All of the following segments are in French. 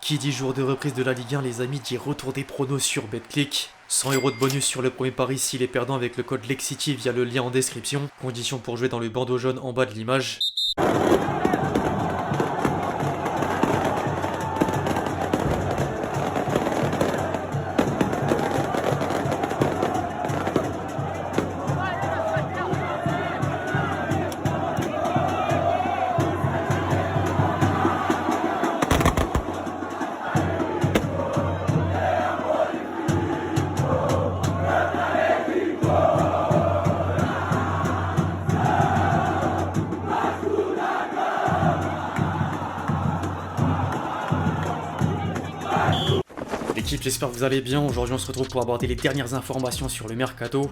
Qui dit jour de reprise de la Ligue 1, les amis, dit retour des pronos sur BetClick. 100 € de bonus sur le premier pari s'il est perdant avec le code LEXCITY via le lien en description. Conditions pour jouer dans le bandeau jaune en bas de l'image. L'équipe, j'espère que vous allez bien. Aujourd'hui, on se retrouve pour aborder les dernières informations sur le mercato.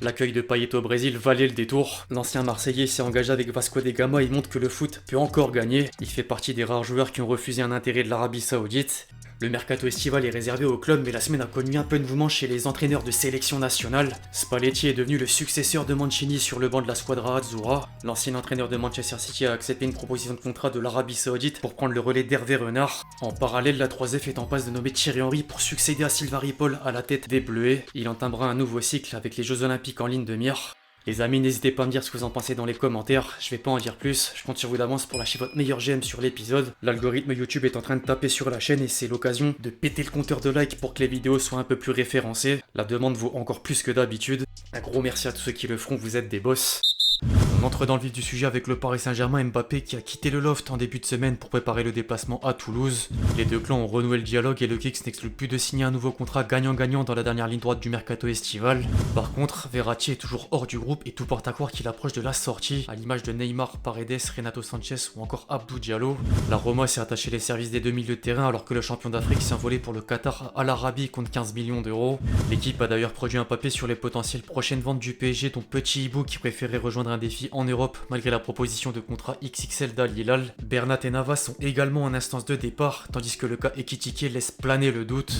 L'accueil de Payet au Brésil valait le détour. L'ancien Marseillais s'est engagé avec Vasco da Gama et montre que le foot peut encore gagner. Il fait partie des rares joueurs qui ont refusé un intérêt de l'Arabie Saoudite. Le mercato estival est réservé au club, mais la semaine a connu un peu de mouvement chez les entraîneurs de sélection nationale. Spalletti est devenu le successeur de Mancini sur le banc de la squadra Azzurra. L'ancien entraîneur de Manchester City a accepté une proposition de contrat de l'Arabie Saoudite pour prendre le relais d'Hervé Renard. En parallèle, la 3F est en passe de nommer Thierry Henry pour succéder à Sylvain Ripoll à la tête des Bleuets. Il entamera un nouveau cycle avec les Jeux Olympiques en ligne de mire. Les amis, n'hésitez pas à me dire ce que vous en pensez dans les commentaires, je vais pas en dire plus, je compte sur vous d'avance pour lâcher votre meilleur j'aime sur l'épisode. L'algorithme YouTube est en train de taper sur la chaîne et c'est l'occasion de péter le compteur de likes pour que les vidéos soient un peu plus référencées. La demande vaut encore plus que d'habitude. Un gros merci à tous ceux qui le feront, vous êtes des boss. On entre dans le vif du sujet avec le Paris Saint-Germain. Mbappé qui a quitté le loft en début de semaine pour préparer le déplacement à Toulouse. Les deux clans ont renoué le dialogue et le Kicks n'exclut plus de signer un nouveau contrat gagnant-gagnant dans la dernière ligne droite du mercato estival. Par contre, Verratti est toujours hors du groupe et tout porte à croire qu'il approche de la sortie, à l'image de Neymar, Paredes, Renato Sanchez ou encore Abdou Diallo. La Roma s'est attachée les services des deux milieux de terrain alors que le champion d'Afrique s'est envolé pour le Qatar à l'Arabie contre 15 millions d'euros. L'équipe a d'ailleurs produit un papier sur les potentielles prochaines ventes du PSG, dont Petit Hibou qui préférait rejoindre un défi en Europe malgré la proposition de contrat XXL d'Al Hilal. Bernat et Navas sont également en instance de départ, tandis que le cas Ekitike laisse planer le doute.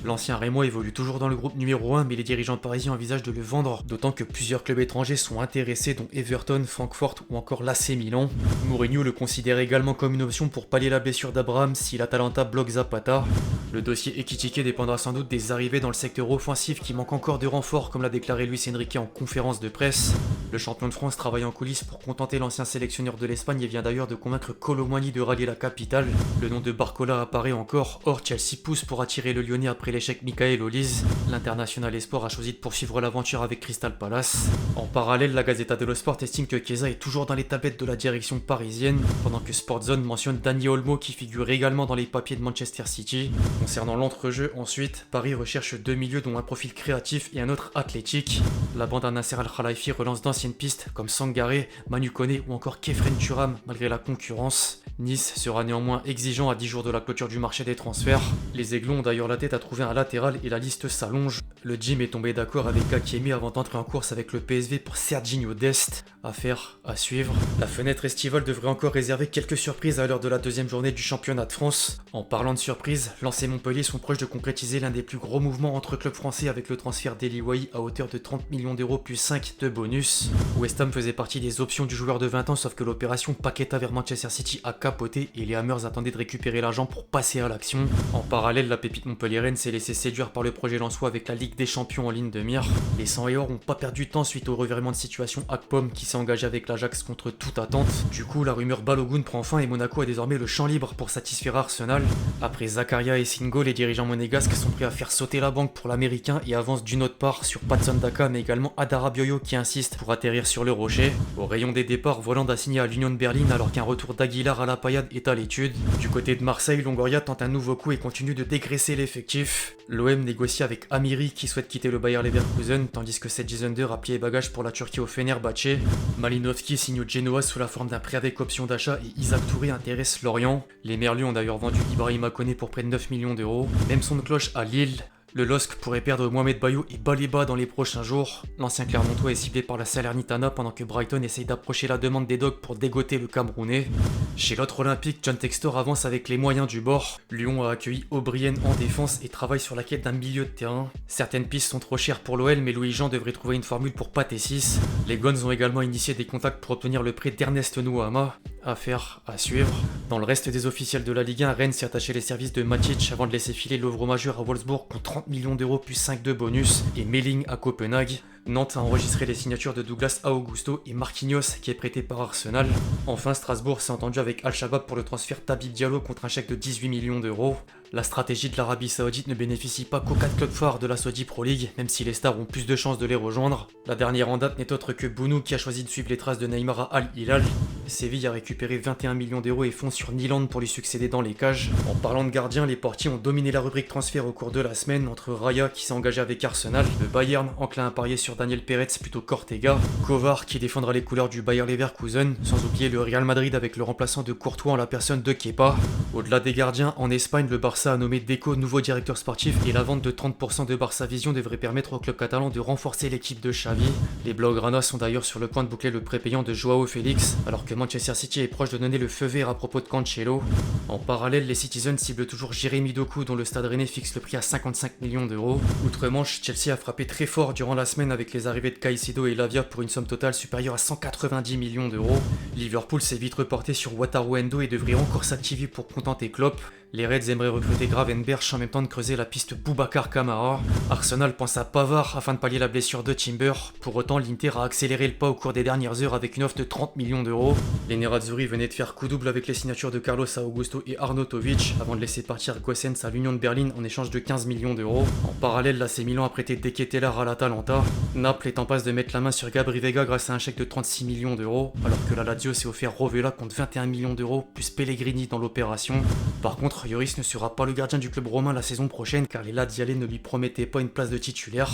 L'ancien Rémois évolue toujours dans le groupe numéro 1, mais les dirigeants parisiens envisagent de le vendre, d'autant que plusieurs clubs étrangers sont intéressés, dont Everton, Francfort ou encore l'AC Milan. Mourinho le considère également comme une option pour pallier la blessure d'Abraham si l'Atalanta bloque Zapata. Le dossier Ekitike dépendra sans doute des arrivées dans le secteur offensif qui manque encore de renforts, comme l'a déclaré Luis Enrique en conférence de presse. Le champion de France travaille en coulisses pour contenter l'ancien sélectionneur de l'Espagne et vient d'ailleurs de convaincre Kolo Muani de rallier la capitale. Le nom de Barcola apparaît encore. Or, Chelsea pousse pour attirer le Lyonnais après l'échec Michael Olise. L'international espoir a choisi de poursuivre l'aventure avec Crystal Palace. En parallèle, la Gazzetta dello Sport estime que Chiesa est toujours dans les tablettes de la direction parisienne, pendant que Sportzone mentionne Dani Olmo qui figure également dans les papiers de Manchester City. Concernant l'entrejeu, ensuite, Paris recherche deux milieux dont un profil créatif et un autre athlétique. La bande à Nasser Al-Khelaifi relance d'anciennes pistes comme Sangaré, Manu Koné ou encore Kefren Turam malgré la concurrence. Nice sera néanmoins exigeant à 10 jours de la clôture du marché des transferts. Les Aiglons ont d'ailleurs la tête à trouver un latéral et la liste s'allonge. Le Gym est tombé d'accord avec Hakimi avant d'entrer en course avec le PSV pour Serginho Dest. Affaire à suivre. La fenêtre estivale devrait encore réserver quelques surprises à l'heure de la deuxième journée du championnat de France. En parlant de surprises, Lens et Montpellier sont proches de concrétiser l'un des plus gros mouvements entre clubs français avec le transfert d'Eli Wahi à hauteur de 30 millions d'euros plus 5 de bonus. West Ham faisait partie des options du joueur de 20 ans, sauf que l'opération Paqueta vers Manchester City a capoté et les Hammers attendaient de récupérer l'argent pour passer à l'action. En parallèle, la pépite montpelliéraine s'est laissée séduire par le projet lensois avec la Ligue des Champions en ligne de mire. Les 100 et or n'ont pas perdu de temps suite au revirement de situation Akpom qui s'est engagé avec l'Ajax contre toute attente. Du coup, la rumeur Balogun prend fin et Monaco a désormais le champ libre pour satisfaire Arsenal. Après Zakaria et Singo, les dirigeants monégasques sont prêts à faire sauter la banque pour l'américain et avancent d'une autre part sur Patson Daka mais également Adara Bioyo qui insiste pour atterrir sur le rocher. Au rayon des départs, Voland a signé à l'Union de Berlin alors qu'un retour d'Aguilar à la Payade est à l'étude. Du côté de Marseille, Longoria tente un nouveau coup et continue de dégraisser l'effectif. L'OM négocie avec Amiri qui souhaite quitter le Bayer Leverkusen tandis que Seth Gizunder a plié bagages pour la Turquie au Fenerbahçe. Malinowski signe au Genoa sous la forme d'un prêt avec option d'achat et Isaac Touré intéresse Lorient. Les Merlus ont d'ailleurs vendu Ibrahima Koné pour près de 9 millions d'euros. Même son de cloche à Lille. Le LOSC pourrait perdre Mohamed Bayo et Baleba dans les prochains jours. L'ancien Clermontois est ciblé par la Salernitana pendant que Brighton essaye d'approcher la demande des Dogs pour dégoter le Camerounais. Chez l'autre Olympique, John Textor avance avec les moyens du bord. Lyon a accueilli O'Brien en défense et travaille sur la quête d'un milieu de terrain. Certaines pistes sont trop chères pour l'OL, mais Louis Jean devrait trouver une formule pour Pathé 6. Les Guns ont également initié des contacts pour obtenir le prêt d'Ernest Nouama. Affaire à suivre. Dans le reste des officiels de la Ligue 1, Rennes s'est attaché les services de Matic avant de laisser filer l'œuvre majeure à Wolfsburg pour 30 millions d'euros plus 5 de bonus et Melling à Copenhague. Nantes a enregistré les signatures de Douglas Augusto et Marquinhos qui est prêté par Arsenal. Enfin, Strasbourg s'est entendu avec Al-Shabaab pour le transfert d'Habib Diallo contre un chèque de 18 millions d'euros. La stratégie de l'Arabie Saoudite ne bénéficie pas qu'aux 4 clubs phares de la Saudi Pro League, même si les stars ont plus de chances de les rejoindre. La dernière en date n'est autre que Bounou qui a choisi de suivre les traces de Neymar à Al-Hilal. Séville a récupéré 21 millions d'euros et fonce sur Nyland pour lui succéder dans les cages. En parlant de gardiens, les portiers ont dominé la rubrique transfert au cours de la semaine entre Raya qui s'est engagé avec Arsenal, le Bayern enclin à parier sur Daniel Peretz plutôt qu'Ortega, Kovar qui défendra les couleurs du Bayer Leverkusen, sans oublier le Real Madrid avec le remplaçant de Courtois en la personne de Kepa. Au-delà des gardiens, en Espagne, le Barça a nommé Deco nouveau directeur sportif et la vente de 30% de Barça Vision devrait permettre au club catalan de renforcer l'équipe de Xavi. Les Blaugrana sont d'ailleurs sur le point de boucler le prépayant de Joao Félix, alors que Manchester City est proche de donner le feu vert à propos de Cancelo. En parallèle, les Citizens ciblent toujours Jérémy Doku dont le Stade Rennais fixe le prix à 55 millions d'euros. Outre-Manche, Chelsea a frappé très fort durant la semaine avec les arrivées de Caicedo et Lavia pour une somme totale supérieure à 190 millions d'euros. Liverpool s'est vite reporté sur Wataru Endo et devrait encore s'activer pour contenter Klopp. Les Reds aimeraient recruter Gravenberch en même temps de creuser la piste Boubacar Kamara. Arsenal pense à Pavard afin de pallier la blessure de Timber. Pour autant, l'Inter a accéléré le pas au cours des dernières heures avec une offre de 30 millions d'euros. Les Nerazzurri venaient de faire coup double avec les signatures de Carlos Augusto et Arnautovic avant de laisser partir Gossens à l'Union de Berlin en échange de 15 millions d'euros. En parallèle, l'AC Milan a prêté De Ketelaere à l'Atalanta. Naples est en passe de mettre la main sur Gabri Vega grâce à un chèque de 36 millions d'euros, alors que la Lazio s'est offert Rovella contre 21 millions d'euros plus Pellegrini dans l'opération. Par contre, Lloris ne sera pas le gardien du club romain la saison prochaine car les Laziale ne lui promettaient pas une place de titulaire.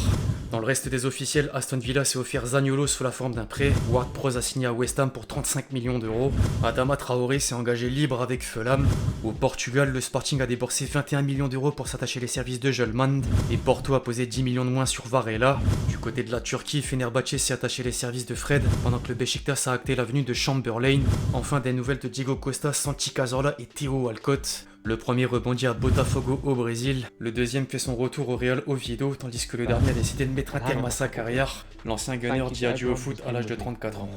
Dans le reste des officiels, Aston Villa s'est offert Zaniolo sous la forme d'un prêt. Ward-Prowse a signé à West Ham pour 35 millions d'euros. Adama Traoré s'est engagé libre avec Fulham. Au Portugal, le Sporting a déboursé 21 millions d'euros pour s'attacher les services de Jelmand et Porto a posé 10 millions de moins sur Varela. Du côté de la Turquie, Fenerbahçe s'est attaché les services de Fred pendant que le Beşiktaş a acté l'avenue de Chamberlain. Enfin, des nouvelles de Diego Costa, Santi Cazorla et Theo Walcott. Le premier rebondit à Botafogo au Brésil, le deuxième fait son retour au Real Oviedo, tandis que le dernier a décidé de mettre un terme à sa carrière. L'ancien gunner dit adieu au foot à l'âge de 34 ans.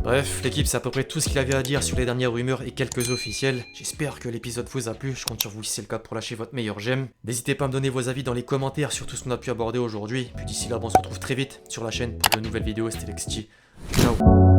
Bref, l'équipe, c'est à peu près tout ce qu'il avait à dire sur les dernières rumeurs et quelques officiels. J'espère que l'épisode vous a plu, je compte sur vous si c'est le cas pour lâcher votre meilleur j'aime. N'hésitez pas à me donner vos avis dans les commentaires sur tout ce qu'on a pu aborder aujourd'hui. Puis d'ici là, on se retrouve très vite sur la chaîne pour de nouvelles vidéos, c'était Lexti. Ciao.